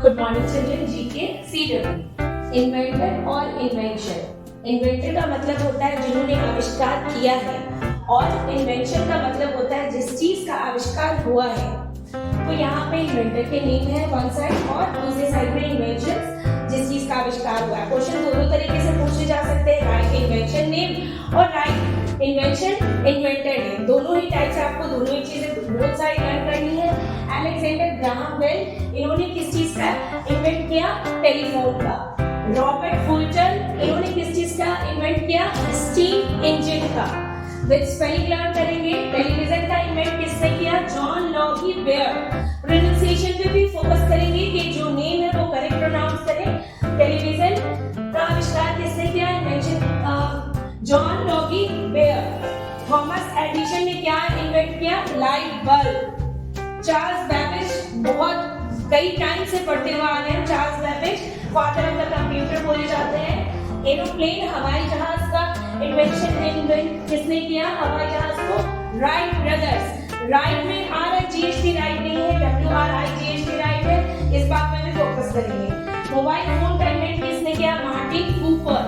Good morning children, GK CW. Inventor और invention. Inventor का मतलब होता है जिन्होंने आविष्कार किया है, और इन्वेंशन का मतलब होता है जिस चीज का आविष्कार हुआ है। तो यहाँ पे इन्वेंटर के नेम है वन साइड, और दूसरे साइड में इन्वेंशन जिस चीज का आविष्कार हुआ है। क्वेश्चन दोनों तरीके से पूछे जा सकते हैं, राइट इन्वेंशन नेम और राइट इन्वेंशन इन्वेंटर नेम। दोनों ही टाइप से आपको दोनों ही चीजें बोथ साइड लर्न करनी है। अलेक्जेंडर ग्राहम बेल, इन्होंने किस चीज का इन्वेंट किया? टेलीफोन का। रॉबर्ट फुल्टन, इन्होंने किस चीज का इन्वेंट किया? स्टीम इंजन का। विद स्पेलिंग लर्न करेंगे। टेलीविजन का इन्वेंट किसने किया? जॉन लॉगी बेयर। प्रोनाउंसिएशन पे भी फोकस करेंगे कि जो नेम है वो करेक्ट प्रोनाउंस करें। टेलीविजन का आविष्कार किसने किया? इन्वेंशन जॉन लॉगी बेयर। थॉमस एडिसन ने क्या इन्वेंट किया? Light bulb. चार्ल्स बेबेज, बहुत कई टाइम से पढ़ते हुए आ रहे हैं, Charles Babbage father of the computer बोले जाते हैं। एरोप्लेन, हवाई जहाज का इन्वेंट किसने किया? हवाई जहाज को राइट ब्रदर्स। राइट में RIGHT राइट नहीं है, WRIGHT राइट है, इस बात में भी फोकस करेंगे। मोबाइल फोन का इन्वेंट किसने किया? Martin Cooper.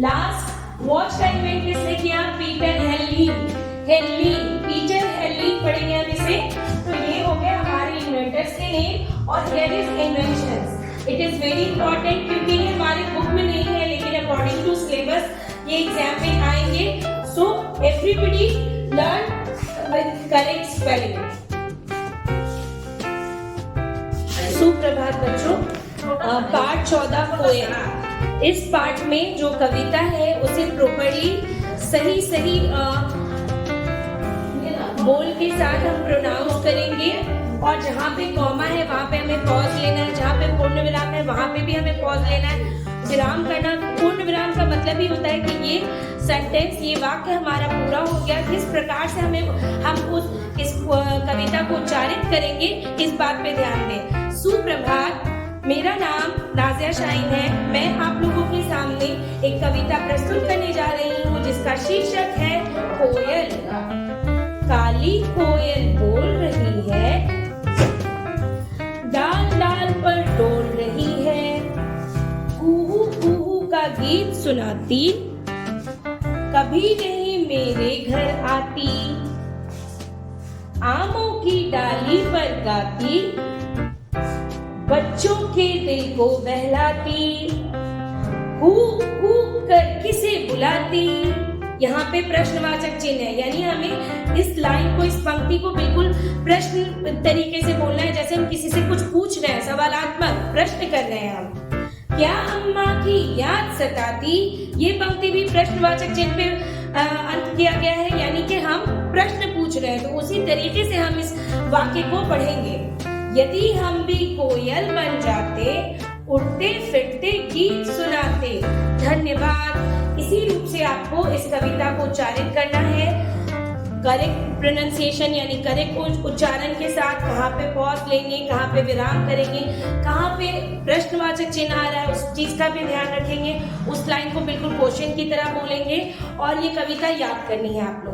लास्ट वॉच का इन्वेंट किसने किया? पीटर हेलिन। पीटर हेलिन पढ़ेंगे हम इसे। तो ये हो गया हमारे इन्वेंटर्स के नेम, और here is inventions. It is very important क्योंकि ये हमारे बुक में नहीं है, लेकिन अकॉर्डिंग टू सिलेबस ये एग्जाम में आएंगे। So everybody learn with correct spelling. सुप्रभात बच्चों। Part 14 poem. इस पार्ट में जो कविता है उसे प्रॉपर्ली सही बोल के साथ हम प्रोनाउंस करेंगे, और जहाँ पे कॉमा है वहाँ पे हमें पॉज लेना है, जहाँ पे पूर्ण विराम है वहाँ पे भी हमें पॉज लेना है। विराम करना, पूर्ण विराम का मतलब ही होता है कि ये सेंटेंस, ये वाक्य हमारा पूरा हो गया। किस प्रकार से हम इस कविता को उच्चारित करेंगे, इस बात पे ध्यान दें। सुप्रभात, मेरा नाम नाजिया शाहीन है। मैं आप लोगों के सामने एक कविता प्रस्तुत करने जा रही हूँ जिसका शीर्षक है कोयल। काली कोयल बोल रही है, डाल डाल पर डोल रही है, कुहू कुहू का गीत सुनाती, कभी नहीं मेरे घर आती, आमों की डाली पर गाती, बच्चों के दिल को बहलाती, कूक कूक कर किसे बुलाती। यहाँ पे प्रश्नवाचक चिन्ह है, यानी हमें इस लाइन को, इस पंक्ति को बिल्कुल प्रश्न तरीके से बोलना है, जैसे हम किसी से कुछ पूछ रहे हैं, सवालात्मक प्रश्न कर रहे हैं हम। क्या अम्मा की याद सताती, ये पंक्ति भी प्रश्नवाचक चिन्ह पे अंत किया गया है, यानी कि हम प्रश्न पूछ रहे हैं। तो उसी तरीके से हम इस वाक्य को पढ़ेंगे। यदि हम भी कोयल बन जाते, उड़ते फिरते गीत सुनाते। धन्यवाद। इसी रूप से आपको इस कविता को उच्चारित करना है, करेक्ट प्रोनाउंसिएशन यानी करेक्ट उच्चारण के साथ। कहाँ पे पॉज लेंगे, कहाँ पे विराम करेंगे, कहाँ पे प्रश्नवाचक चिन्ह आ रहा है उस चीज का भी ध्यान रखेंगे। उस लाइन को बिल्कुल क्वेश्चन की तरह बोलेंगे, और ये कविता याद करनी है आप लोग।